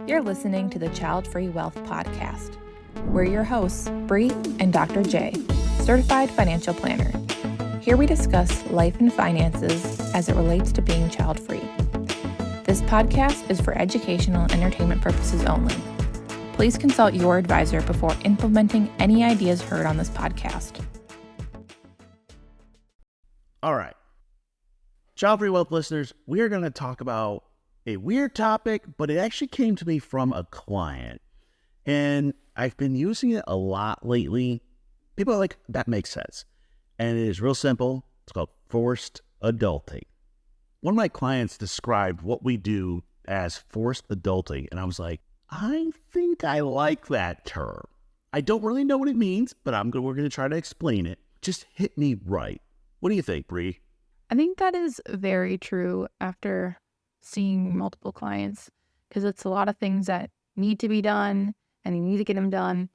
You're listening to the Childfree Wealth Podcast. We're your hosts, Bri and Dr. J, certified financial planner. Here we discuss life and finances as it relates to being child-free. This podcast is for educational and entertainment purposes only. Please consult your advisor before implementing any ideas heard on this podcast. All right. Childfree Wealth listeners, we are going to talk about a weird topic, but it actually came to me from a client. And I've been using it a lot lately. People are like, that makes sense. And it is real simple. It's called forced adulting. One of my clients described what we do as forced adulting. And I was like, I think I like that term. I don't really know what it means, but we're going to try to explain it. Just hit me right. What do you think, Bri? I think that is very true after seeing multiple clients, because it's a lot of things that need to be done and you need to get them done.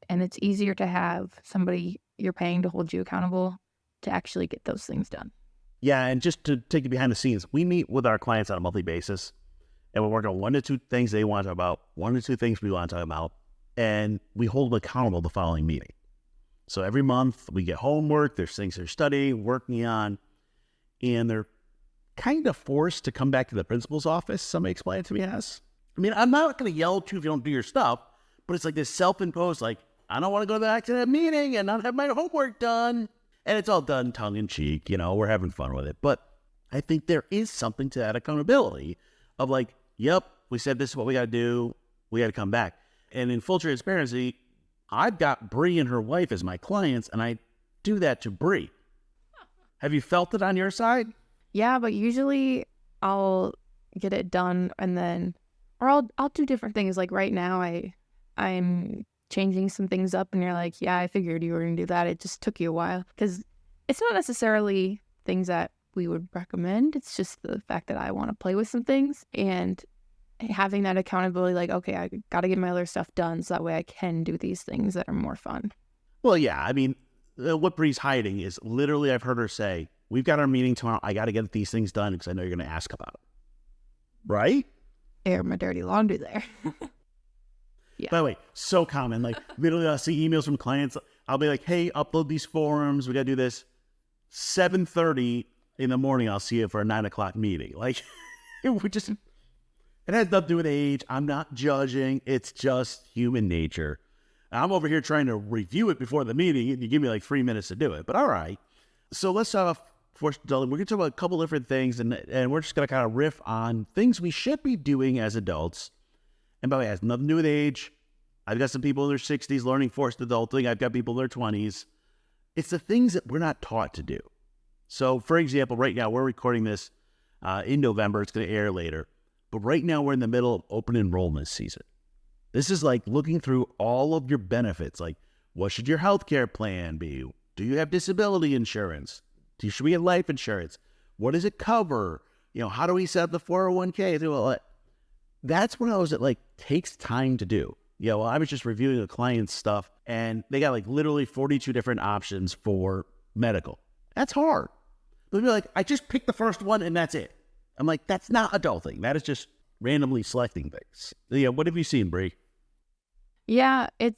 And it's easier to have somebody you're paying to hold you accountable to actually get those things done. Yeah, and just to take you behind the scenes, we meet with our clients on a monthly basis, and we're working on 1 to 2 things they want to talk about, 1 to 2 things we want to talk about, and we hold them accountable the following meeting. So every month we get homework, there's things they're studying, working on, and they're kind of forced to come back to the principal's office, somebody explained it to me as. I mean, I'm not going to yell at you if you don't do your stuff, but it's like this self-imposed, like, I don't want to go back to that meeting and not have my homework done. And it's all done tongue-in-cheek, we're having fun with it. But I think there is something to that accountability of like, yep, we said this is what we got to do. We got to come back. And in full transparency, I've got Bri and her wife as my clients, and I do that to Bri. Have you felt it on your side? Yeah, but usually I'll get it done and then, or I'll do different things. Like right now I'm changing some things up and you're like, yeah, I figured you were going to do that. It just took you a while because it's not necessarily things that we would recommend. It's just the fact that I want to play with some things and having that accountability, like, okay, I got to get my other stuff done so that way I can do these things that are more fun. Well, yeah, I mean, what Bri's hiding is literally, I've heard her say, we've got our meeting tomorrow. I got to get these things done because I know you're going to ask about it. Right? Air my dirty laundry there. Yeah. By the way, so common. Like, literally, I'll see emails from clients. I'll be like, hey, upload these forms. We got to do this. 7:30 in the morning, I'll see you for a 9 o'clock meeting. Like, it has nothing to do with age. I'm not judging. It's just human nature. I'm over here trying to review it before the meeting, and you give me like 3 minutes to do it. But all right. So let's talk about forced adulting. We're going to talk about a couple different things, and we're just going to kind of riff on things we should be doing as adults. And by the way, it has nothing to do with age. I've got some people in their 60s learning forced adulting. I've got people in their 20s. It's the things that we're not taught to do. So, for example, right now, we're recording this in November. It's going to air later. But right now, we're in the middle of open enrollment season. This is like looking through all of your benefits. Like, what should your healthcare plan be? Do you have disability insurance? Should we get life insurance? What does it cover? How do we set up the 401k? That's one of those that like takes time to do. I was just reviewing a client's stuff and they got like literally 42 different options for medical. That's hard. But you're like, I just picked the first one and that's it. I'm like, that's not adulting. That is just randomly selecting things. What have you seen, Bri? Yeah, it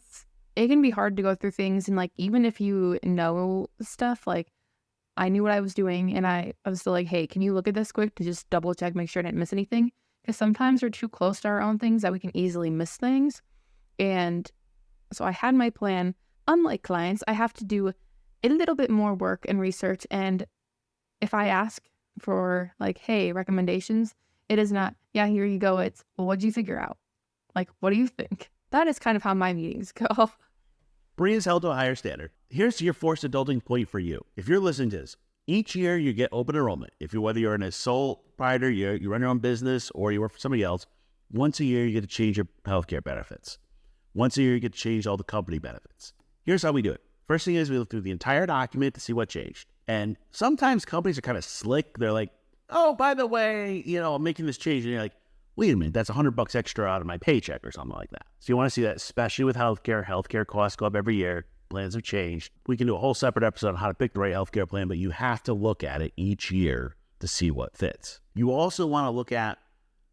can be hard to go through things. And like, even if you know stuff, like I knew what I was doing and I was still like, hey, can you look at this quick to just double check, make sure I didn't miss anything? Because sometimes we're too close to our own things that we can easily miss things. And so I had my plan. Unlike clients, I have to do a little bit more work and research. And if I ask for like, hey, recommendations, it is not, yeah, here you go. It's, well, what'd you figure out? Like, what do you think? That is kind of how my meetings go. Bri is held to a higher standard. Here's your forced adulting point for you. If you're listening to this, each year you get open enrollment. Whether you're in a sole proprietor, you run your own business, or you work for somebody else, once a year you get to change your healthcare benefits. Once a year you get to change all the company benefits. Here's how we do it. First thing is we look through the entire document to see what changed. And sometimes companies are kind of slick. They're like, oh, by the way, I'm making this change. And you're like, wait a minute, that's $100 extra out of my paycheck or something like that. So you want to see that, especially with healthcare. Healthcare costs go up every year. Plans have changed. We can do a whole separate episode on how to pick the right healthcare plan, but you have to look at it each year to see what fits. You also want to look at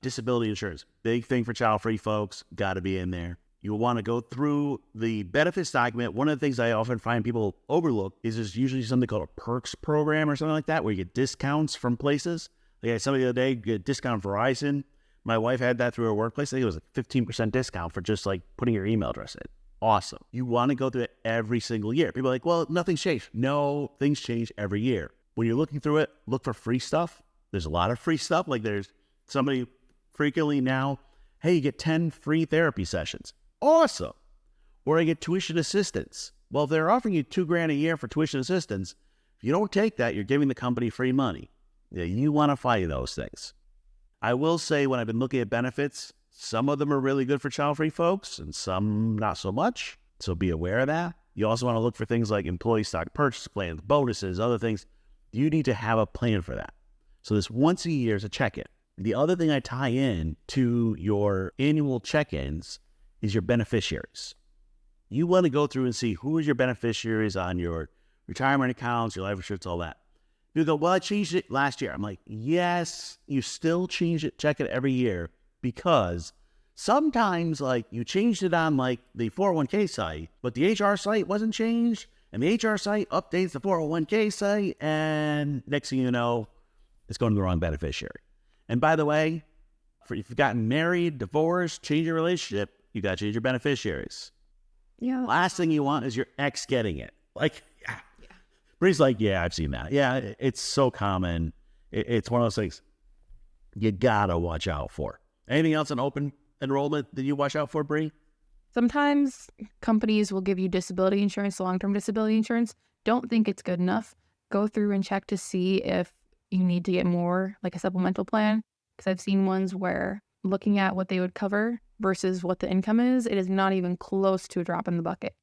disability insurance. Big thing for child-free folks, got to be in there. You'll want to go through the benefits document. One of the things I often find people overlook is there's usually something called a perks program or something like that, where you get discounts from places. Like I had somebody the other day, you get a discount from Verizon. My wife had that through her workplace. I think it was a 15% discount for just like putting your email address in. Awesome. You want to go through it every single year. People are like, well, nothing's changed. No, things change every year. When you're looking through it, look for free stuff. There's a lot of free stuff. Like there's somebody frequently now, hey, you get 10 free therapy sessions. Awesome. Or I get tuition assistance. Well, if they're offering you $2,000 a year for tuition assistance, if you don't take that, you're giving the company free money. Yeah, you want to fight those things. I will say when I've been looking at benefits, some of them are really good for child-free folks and some not so much. So be aware of that. You also want to look for things like employee stock purchase plans, bonuses, other things. You need to have a plan for that. So this once a year is a check-in. The other thing I tie in to your annual check-ins is your beneficiaries. You want to go through and see who is your beneficiaries on your retirement accounts, your life insurance, all that. You go, well, I changed it last year. I'm like, yes, you still change it, check it every year, because sometimes like you changed it on like the 401k site, but the HR site wasn't changed, and the HR site updates the 401k site, and next thing you know, it's going to the wrong beneficiary. And by the way, if you've gotten married, divorced, change your relationship, you got to change your beneficiaries. Yeah. Last thing you want is your ex getting it. Like, yeah. Bri's like, yeah, I've seen that. Yeah, it's so common. It's one of those things you got to watch out for. Anything else in open enrollment that you watch out for, Bri? Sometimes companies will give you disability insurance, long-term disability insurance. Don't think it's good enough. Go through and check to see if you need to get more, like a supplemental plan. Because I've seen ones where looking at what they would cover versus what the income is, it is not even close to a drop in the bucket.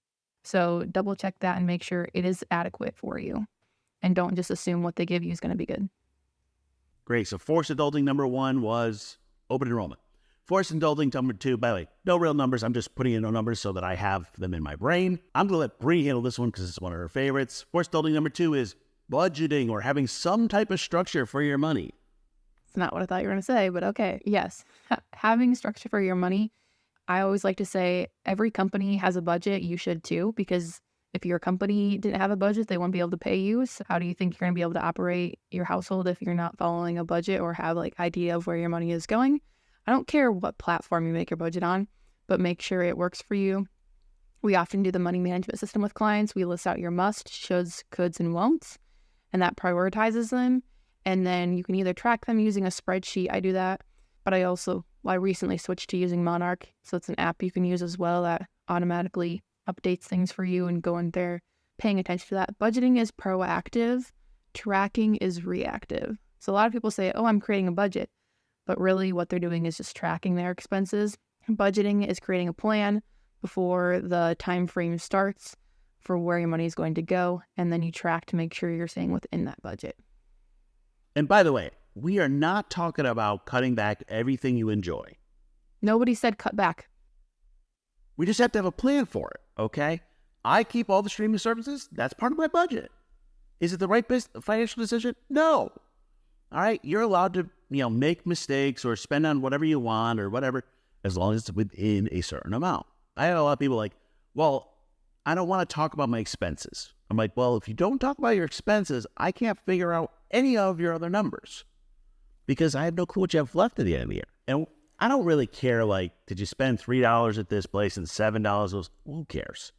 So double check that and make sure it is adequate for you. And don't just assume what they give you is going to be good. Great. So forced adulting number 1 was open enrollment. Forced adulting number 2, by the way, no real numbers. I'm just putting in no numbers so that I have them in my brain. I'm going to let Bri handle this one because it's one of her favorites. Forced adulting number 2 is budgeting or having some type of structure for your money. It's not what I thought you were going to say, but okay. Yes. Having structure for your money. I always like to say every company has a budget. You should too, because if your company didn't have a budget, they won't be able to pay you. So how do you think you're going to be able to operate your household if you're not following a budget or have like idea of where your money is going? I don't care what platform you make your budget on, but make sure it works for you. We often do the money management system with clients. We list out your must, shoulds, coulds, and won'ts, and that prioritizes them. And then you can either track them using a spreadsheet. I do that, but I recently switched to using Monarch. So it's an app you can use as well that automatically updates things for you and go in there paying attention to that. Budgeting is proactive. Tracking is reactive. So a lot of people say, oh, I'm creating a budget. But really what they're doing is just tracking their expenses. Budgeting is creating a plan before the time frame starts for where your money is going to go. And then you track to make sure you're staying within that budget. And by the way, we are not talking about cutting back everything you enjoy. Nobody said cut back. We just have to have a plan for it, okay? I keep all the streaming services. That's part of my budget. Is it the right financial decision? No. All right, you're allowed to, make mistakes or spend on whatever you want or whatever, as long as it's within a certain amount. I have a lot of people like, well, I don't want to talk about my expenses. I'm like, well, if you don't talk about your expenses, I can't figure out any of your other numbers because I have no clue what you have left at the end of the year. And I don't really care, like, did you spend $3 at this place and $7? Who cares?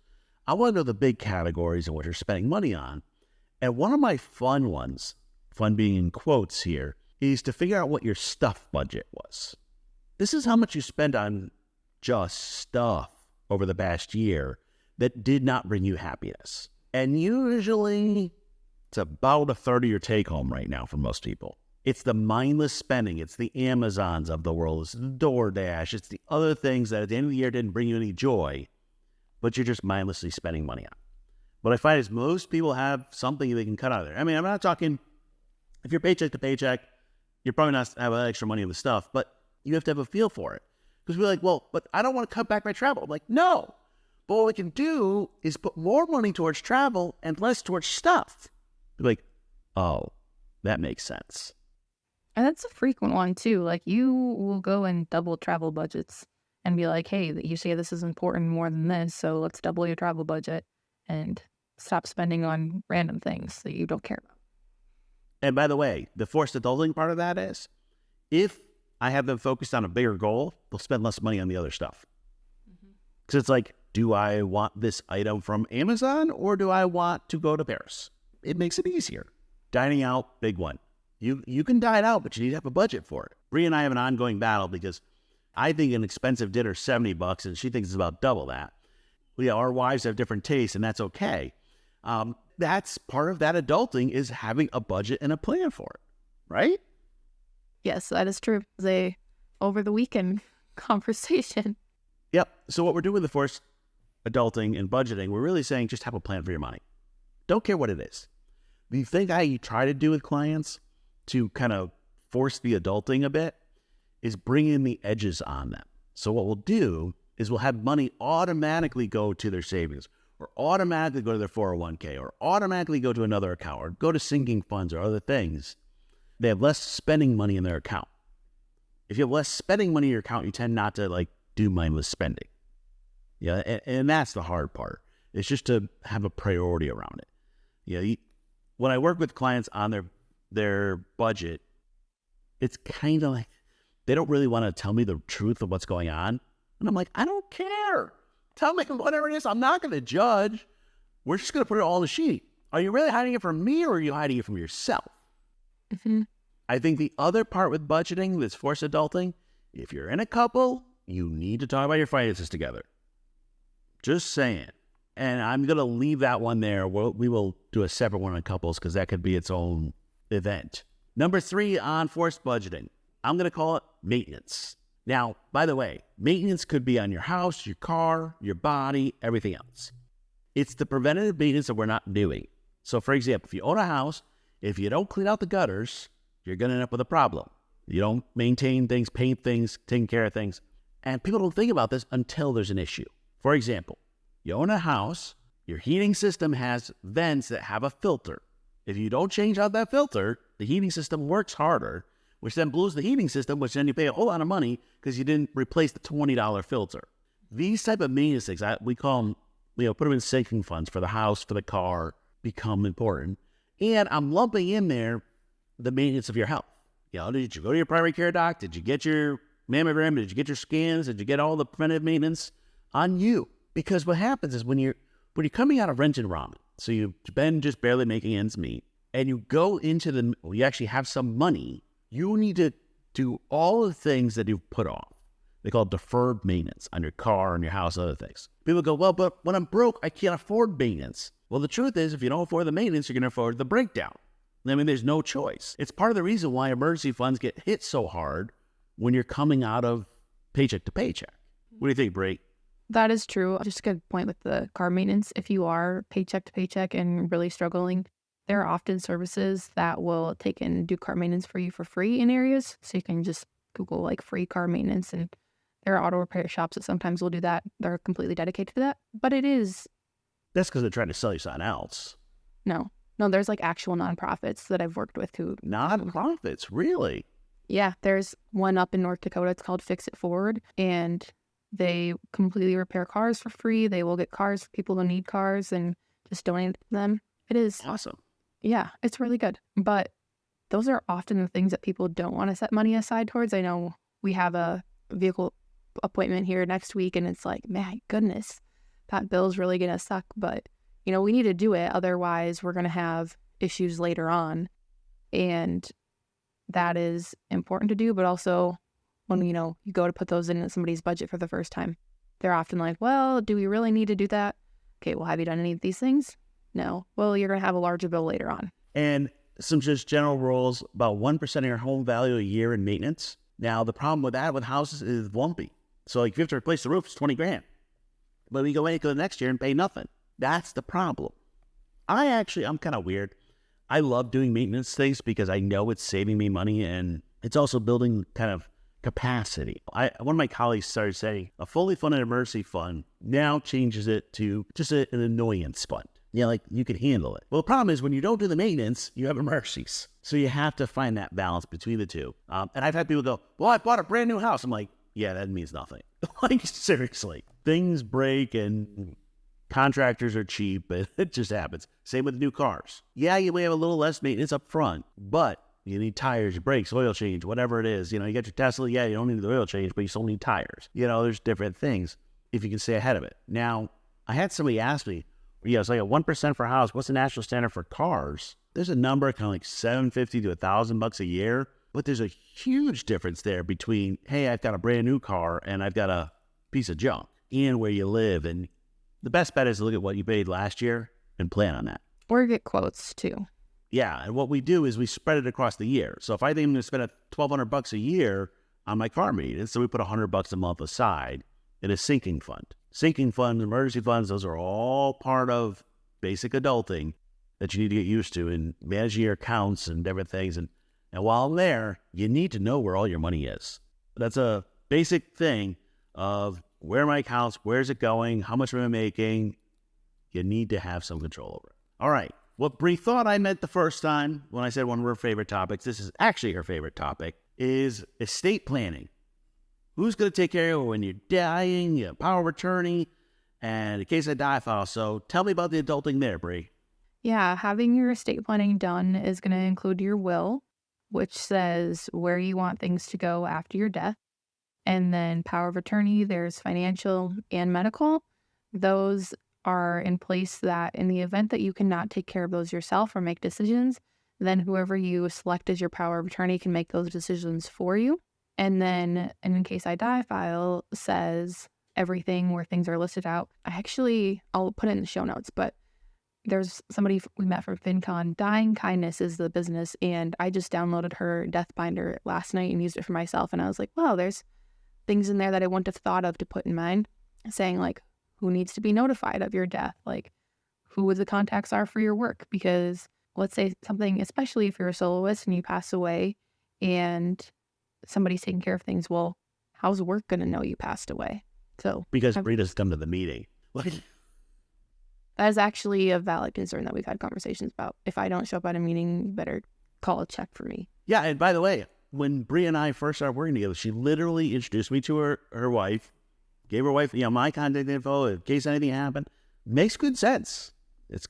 I want to know the big categories and what you're spending money on. And one of my fun ones, fun being in quotes here, is to figure out what your stuff budget was. This is how much you spend on just stuff over the past year that did not bring you happiness. And usually it's about a third of your take home right now for most people. It's the mindless spending. It's the Amazons of the world. It's the DoorDash. It's the other things that at the end of the year didn't bring you any joy, but you're just mindlessly spending money on. What I find is most people have something they can cut out of there. I mean, I'm not talking, if you're paycheck to paycheck, you're probably not have extra money on the stuff, but you have to have a feel for it. Because we're like, well, but I don't want to cut back my travel. I'm like, no. But what we can do is put more money towards travel and less towards stuff. You're like, oh, that makes sense. And that's a frequent one too. Like you will go and double travel budgets and be like, hey, you say this is important more than this, so let's double your travel budget and stop spending on random things that you don't care about. And by the way, the forced adulting part of that is, if I have them focused on a bigger goal, they'll spend less money on the other stuff. Because it's like, do I want this item from Amazon or do I want to go to Paris? It makes it easier. Dining out, big one. You can dine out, but you need to have a budget for it. Bri and I have an ongoing battle because I think an expensive dinner is $70 and she thinks it's about double that. Yeah, our wives have different tastes and that's okay. That's part of that adulting, is having a budget and a plan for it, right? Yes, that is true. It's over the weekend conversation. Yep. So what we're doing with the forced adulting and budgeting, we're really saying just have a plan for your money. Don't care what it is. The thing I try to do with clients to kind of force the adulting a bit is bring in the edges on them. So what we'll do is we'll have money automatically go to their savings, or automatically go to their 401k, or automatically go to another account, or go to sinking funds or other things. They have less spending money in their account. If you have less spending money in your account, you tend not to do mindless spending. Yeah, and that's the hard part. It's just to have a priority around it. Yeah, when I work with clients on their budget, it's kind of like they don't really want to tell me the truth of what's going on. And I'm like, I don't care. Tell me whatever it is. I'm not going to judge. We're just going to put it all on the sheet. Are you really hiding it from me, or are you hiding it from yourself? Mm-hmm. I think the other part with budgeting that's forced adulting, if you're in a couple, you need to talk about your finances together. Just saying. And I'm going to leave that one there. We will do a separate one on couples because that could be its own event. Number 3 on forced budgeting, I'm going to call it maintenance. Now, by the way, maintenance could be on your house, your car, your body, everything else. It's the preventative maintenance that we're not doing. So, for example, if you own a house, if you don't clean out the gutters, you're going to end up with a problem. You don't maintain things, paint things, take care of things. And people don't think about this until there's an issue. For example, you own a house, your heating system has vents that have a filter. If you don't change out that filter, the heating system works harder, which then blows the heating system, which then you pay a whole lot of money because you didn't replace the $20 filter. These type of maintenance things, we call them, put them in sinking funds for the house, for the car, become important. And I'm lumping in there the maintenance of your health. Did you go to your primary care doc? Did you get your mammogram? Did you get your scans? Did you get all the preventive maintenance on you? Because what happens is when you're coming out of rent and ramen, so you've been just barely making ends meet, and you go into you actually have some money, you need to do all the things that you've put off. They call it deferred maintenance on your car, on your house, other things. People go, well, but when I'm broke, I can't afford maintenance. Well, the truth is, if you don't afford the maintenance, you're going to afford the breakdown. There's no choice. It's part of the reason why emergency funds get hit so hard when you're coming out of paycheck to paycheck. What do you think, Bri? That is true. Just a good point with the car maintenance. If you are paycheck to paycheck and really struggling, there are often services that will take and do car maintenance for you for free in areas. So you can just Google free car maintenance, and there are auto repair shops that sometimes will do that. They're completely dedicated to that. But it is... That's because they're trying to sell you something else. No, there's actual nonprofits that I've worked with who... Nonprofits? Really? Yeah, there's one up in North Dakota. It's called Fix It Forward, and they completely repair cars for free. They will get cars for people who need cars and just donate them. It is awesome. Yeah, it's really good. But those are often the things that people don't want to set money aside towards. I know we have a vehicle appointment here next week, and it's like, my goodness, that bill's really going to suck. But, we need to do it. Otherwise, we're going to have issues later on. And that is important to do. But also, when, you go to put those in somebody's budget for the first time, they're often like, well, do we really need to do that? Okay, well, have you done any of these things? No. Well, you're going to have a larger bill later on. And some just general rules, about 1% of your home value a year in maintenance. Now, the problem with that with houses is lumpy. So if you have to replace the roof, it's $20,000. But we go into the next year and pay nothing. That's the problem. I'm kind of weird. I love doing maintenance things because I know it's saving me money, and it's also building kind of capacity. One of my colleagues started saying a fully funded emergency fund now changes it to just an annoyance fund. like you can handle it. Well, the problem is when you don't do the maintenance, you have emergencies. So you have to find that balance between the two. And I've had people go, well, I bought a brand new house. I'm like, yeah, that means nothing. Like, seriously. Things break and contractors are cheap, and it just happens. Same with new cars. Yeah, you may have a little less maintenance up front, but you need tires, brakes, oil change, whatever it is. You got your Tesla, yeah, you don't need the oil change, but you still need tires. There's different things if you can stay ahead of it. Now, I had somebody ask me, it's like a 1% for a house. What's the national standard for cars? There's a number kind of like $750 to $1,000 a year, but there's a huge difference there between, hey, I've got a brand new car and I've got a piece of junk and where you live. And the best bet is to look at what you paid last year and plan on that. Or get quotes too. Yeah, and what we do is we spread it across the year. So if I think I'm going to spend $1,200 a year on my car maintenance, so we put $100 a month aside in a sinking fund. Sinking funds, emergency funds, those are all part of basic adulting that you need to get used to and managing your accounts and different things. And while there, you need to know where all your money is. That's a basic thing of where are my accounts, where's it going, how much am I making? You need to have some control over it. All right. What Bri thought I meant the first time when I said one of her favorite topics, this is actually her favorite topic, is estate planning. Who's going to take care of you when you're dying, you have power of attorney, and in case I die file. So tell me about the adulting there, Bri. Yeah, having your estate planning done is going to include your will, which says where you want things to go after your death. And then power of attorney, there's financial and medical. Those are in place that in the event that you cannot take care of those yourself or make decisions, then whoever you select as your power of attorney can make those decisions for you. And then an in case I die file says everything where things are listed out. I'll put it in the show notes, but there's somebody we met from FinCon. Dying Kindness is the business, and I just downloaded her death binder last night and used it for myself. And I was like, wow, there's things in there that I wouldn't have thought of to put in mine, saying like, who needs to be notified of your death? Like, who the contacts are for your work? Because let's say something, especially if you're a soloist and you pass away and somebody's taking care of things, well, how's work going to know you passed away? So because Bri doesn't come to the meeting. That is actually a valid concern that we've had conversations about. If I don't show up at a meeting, you better call a check for me. Yeah, and by the way, when Bri and I first started working together, she literally introduced me to her wife, gave her wife, my contact info in case anything happened. Makes good sense.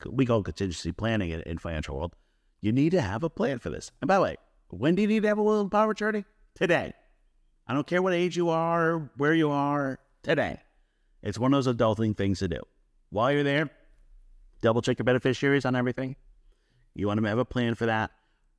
We call it contingency planning in financial world. You need to have a plan for this. And by the way, when do you need to have a will and power of attorney? Today. I don't care what age you are, where you are, today. It's one of those adulting things to do. While you're there, double check your beneficiaries on everything. You want to have a plan for that.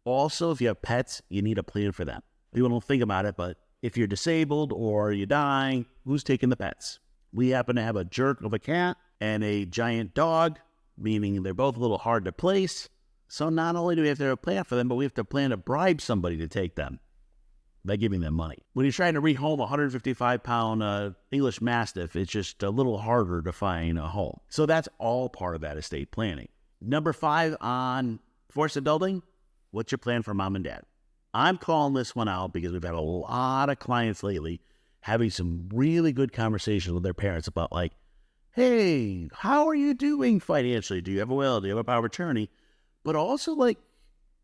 Also, if you have pets, you need a plan for them. People don't think about it, but if you're disabled or you die, who's taking the pets? We happen to have a jerk of a cat and a giant dog, meaning they're both a little hard to place. So not only do we have to have a plan for them, but we have to plan to bribe somebody to take them by giving them money. When you're trying to rehome a 155-pound English Mastiff, it's just a little harder to find a home. So that's all part of that estate planning. Number 5 on forced adulting, what's your plan for mom and dad? I'm calling this one out because we've had a lot of clients lately having some really good conversations with their parents about like, hey, how are you doing financially? Do you have a will? Do you have a power of attorney? But also like,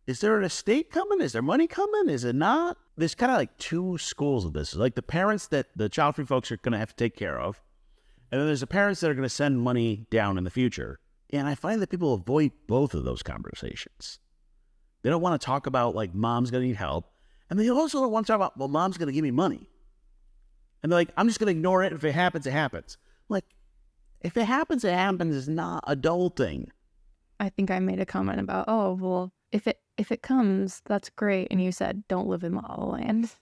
is there an estate coming? Is there money coming? Is it not? There's kind of like 2 schools of this. Like the parents that the child-free folks are going to have to take care of. And then there's the parents that are going to send money down in the future. And I find that people avoid both of those conversations. They don't want to talk about like mom's going to need help. And they also don't want to talk about, well, mom's going to give me money. And they're like, I'm just going to ignore it. If it happens, it happens. Like, if it happens, it happens. It's not adulting. I think I made a comment about, oh, well, if it comes, that's great. And you said, don't live in La La Land.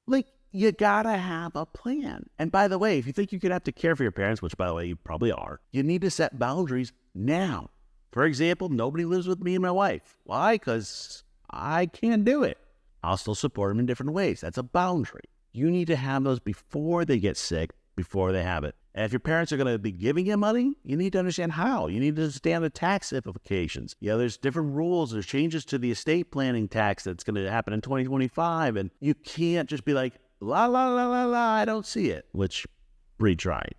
Like, you gotta have a plan. And by the way, if you think you're gonna have to care for your parents, which by the way, you probably are, you need to set boundaries now. For example, nobody lives with me and my wife. Why? Because I can't do it. I'll still support them in different ways. That's a boundary. You need to have those before they get sick, before they have it. And if your parents are going to be giving you money, you need to understand how. You need to understand the tax implications. There's different rules. There's changes to the estate planning tax that's going to happen in 2025. And you can't just be like, la, la, la, la, la, I don't see it, which Bri tried.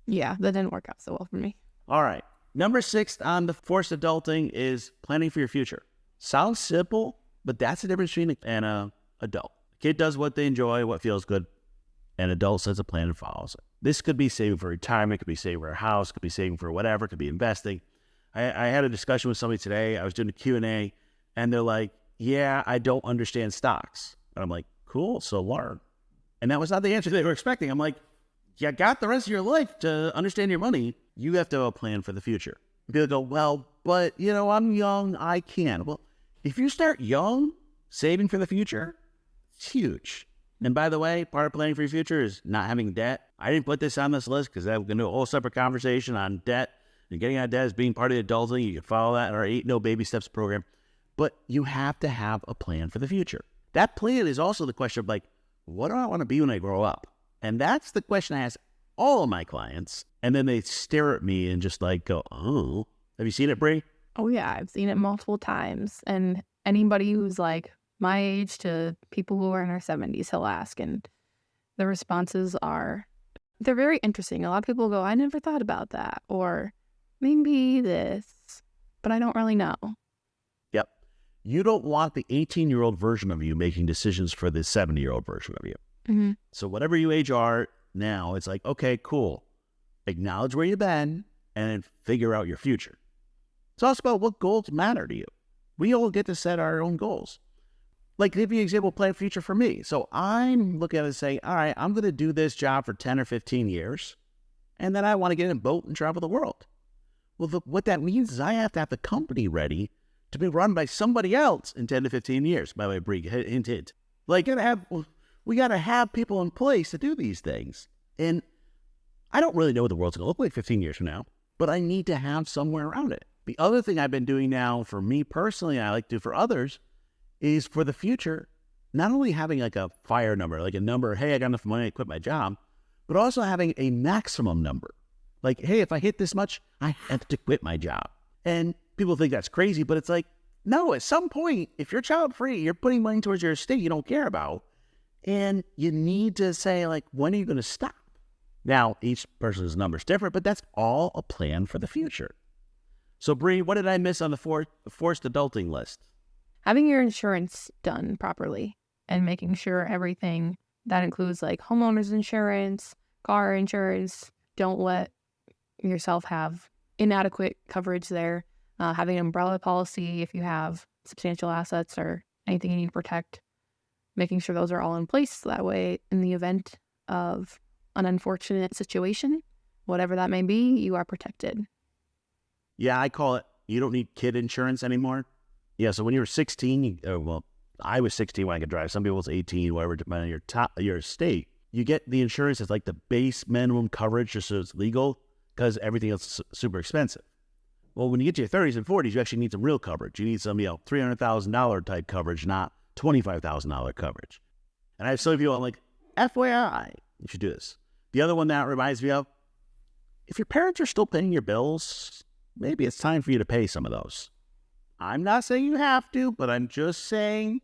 Yeah, that didn't work out so well for me. All right. Number 6 on the forced adulting is planning for your future. Sounds simple, but that's the difference between an adult. Kid does what they enjoy, what feels good. An adult sets a plan and follows it. This could be saving for retirement, could be saving for a house, could be saving for whatever, could be investing. I had a discussion with somebody today. I was doing a Q&A, and they're like, yeah, I don't understand stocks. And I'm like, cool, so learn. And that was not the answer they were expecting. I'm like, you got the rest of your life to understand your money. You have to have a plan for the future. People go, well, but, I'm young, I can. Well, if you start young, saving for the future, it's huge. And by the way, part of planning for your future is not having debt. I didn't put this on this list because I'm going to do a whole separate conversation on debt. And getting out of debt is being part of the adulting. You can follow that in our 8 No Baby Steps program. But you have to have a plan for the future. That plan is also the question of what do I want to be when I grow up? And that's the question I ask all of my clients. And then they stare at me and just go, oh. Have you seen it, Bri? Oh, yeah. I've seen it multiple times. And anybody who's my age to people who are in their 70s, he'll ask. And the responses they're very interesting. A lot of people go, I never thought about that. Or maybe this, but I don't really know. Yep. You don't want the 18-year-old version of you making decisions for the 70-year-old version of you. Mm-hmm. So whatever you age are now, it's okay, cool. Acknowledge where you've been and then figure out your future. It's also about what goals matter to you. We all get to set our own goals. Give you an example, plan future for me. So I'm looking at it and saying, all right, I'm going to do this job for 10 or 15 years, and then I want to get in a boat and travel the world. Well, what that means is I have to have the company ready to be run by somebody else in 10 to 15 years. By the way, Bri, hint. We got to have people in place to do these things. And I don't really know what the world's going to look like 15 years from now, but I need to have somewhere around it. The other thing I've been doing now for me personally, and I like to do for others, is for the future, not only having a fire number, a number, hey, I got enough money to quit my job, but also having a maximum number. Hey, if I hit this much, I have to quit my job. And people think that's crazy, but it's no, at some point, if you're child-free, you're putting money towards your estate you don't care about. And you need to say, when are you going to stop? Now, each person's number is different, but that's all a plan for the future. So, Bri, what did I miss on the forced adulting list? Having your insurance done properly and making sure everything that includes homeowners insurance, car insurance, don't let yourself have inadequate coverage there. Having an umbrella policy if you have substantial assets or anything you need to protect, making sure those are all in place. So that way, in the event of an unfortunate situation, whatever that may be, you are protected. Yeah, I call it, you don't need kid insurance anymore. Yeah, so when you were 16, I was 16 when I could drive. Some people was 18, whatever, depending on your state. You get the insurance as the base minimum coverage just so it's legal because everything else is super expensive. Well, when you get to your 30s and 40s, you actually need some real coverage. You need some, $300,000 type coverage, not $25,000 coverage. And I have some people FYI, you should do this. The other one that reminds me of, if your parents are still paying your bills, maybe it's time for you to pay some of those. I'm not saying you have to, but I'm just saying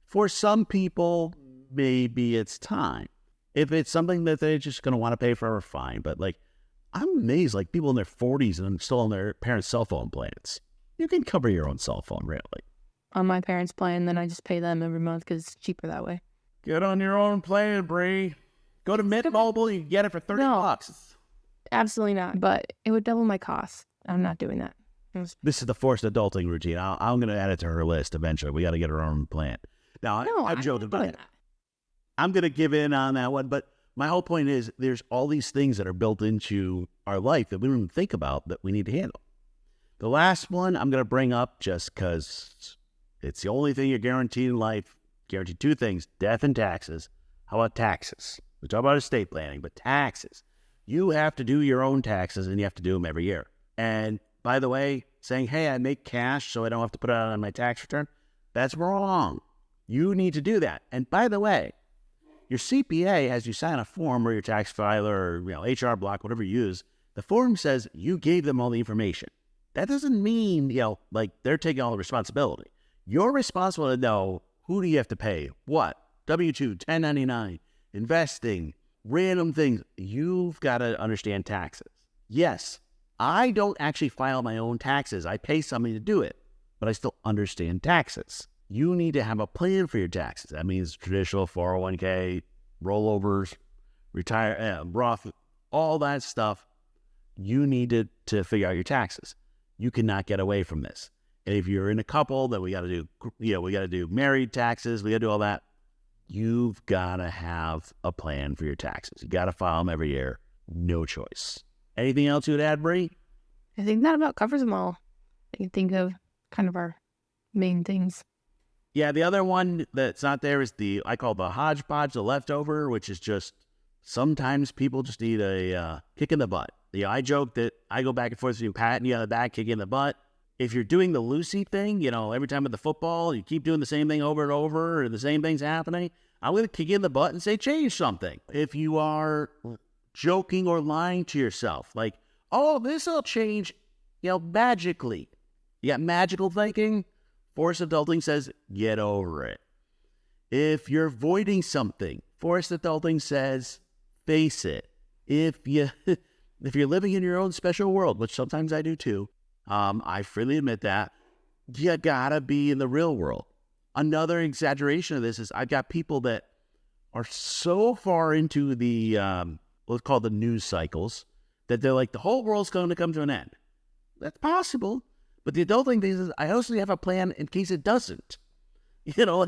for some people, maybe it's time. If it's something that they're just going to want to pay for, fine. But I'm amazed, people in their 40s and still on their parents' cell phone plans. You can cover your own cell phone, really. On my parents' plan, then I just pay them every month because it's cheaper that way. Get on your own plan, Bri. Go to Mint Mobile, you can get it for $30. Absolutely not. But it would double my cost. I'm not doing that. This is the forced adulting routine. I'm going to add it to her list eventually. We got to get her own plan. Now, I'm joking about it. I'm going to give in on that one, but my whole point is there's all these things that are built into our life that we don't even think about that we need to handle. The last one I'm going to bring up just because it's the only thing you're guaranteed in life. Guaranteed 2 things, death and taxes. How about taxes? We talk about estate planning, but taxes. You have to do your own taxes, and you have to do them every year. And by the way, saying, hey, I make cash so I don't have to put it on my tax return, that's wrong. You need to do that. And by the way, your CPA has you sign a form or your tax filer or HR block, whatever you use. The form says you gave them all the information. That doesn't mean, they're taking all the responsibility. You're responsible to know who do you have to pay, what, W-2, 1099, investing, random things. You've got to understand taxes. Yes, I don't actually file my own taxes. I pay somebody to do it, but I still understand taxes. You need to have a plan for your taxes. That means traditional 401k, rollovers, retire, Roth, all that stuff. You need to figure out your taxes. You cannot get away from this. And if you're in a couple, then we got to do married taxes. We got to do all that. You've got to have a plan for your taxes. You got to file them every year. No choice. Anything else you would add, Bri? I think that about covers them all. I can think of kind of our main things. Yeah, the other one that's not there is I call the hodgepodge, the leftover, which is just sometimes people just need a kick in the butt. I joke that I go back and forth between patting you on the back, kick in the butt. If you're doing the Lucy thing, every time with the football, you keep doing the same thing over and over, or the same thing's happening, I'm going to kick you in the butt and say, change something. If you are joking or lying to yourself, like, oh, this will change, magically. You got magical thinking. Forced adulting says, get over it. If you're avoiding something, forced adulting says, face it. If you're living in your own special world, which sometimes I do too, I freely admit that, you gotta be in the real world. Another exaggeration of this is I've got people that are so far into the, let's call it the news cycles, that they're like, the whole world's going to come to an end. That's possible. But the adulting thing is, I also have a plan in case it doesn't.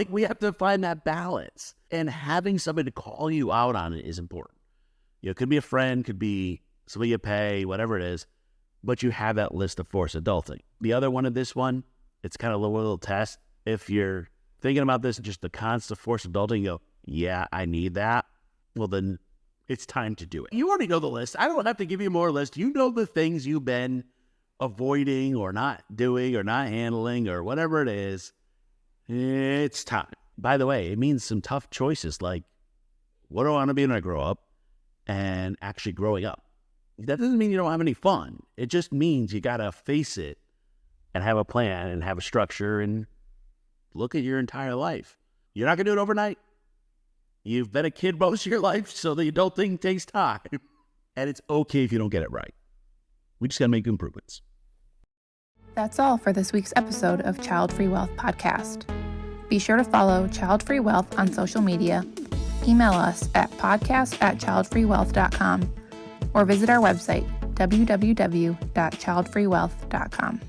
We have to find that balance. And having somebody to call you out on it is important. It could be a friend, could be somebody you pay, whatever it is. But you have that list of forced adulting. The other one of this one, it's kind of a little test. If you're thinking about this, just the constant forced adulting, you go, yeah, I need that. Well, then it's time to do it. You already know the list. I don't have to give you more list. You know the things you've been avoiding or not doing or not handling or whatever it is. It's time. By the way, it means some tough choices like, what do I want to be when I grow up? And actually growing up. That doesn't mean you don't have any fun. It just means you got to face it and have a plan and have a structure and look at your entire life. You're not going to do it overnight. You've been a kid most of your life, so the adulting takes time. And it's okay if you don't get it right. We just got to make improvements. That's all for this week's episode of Childfree Wealth Podcast. Be sure to follow Childfree Wealth on social media, email us at podcast@childfreewealth.com, or visit our website, www.childfreewealth.com.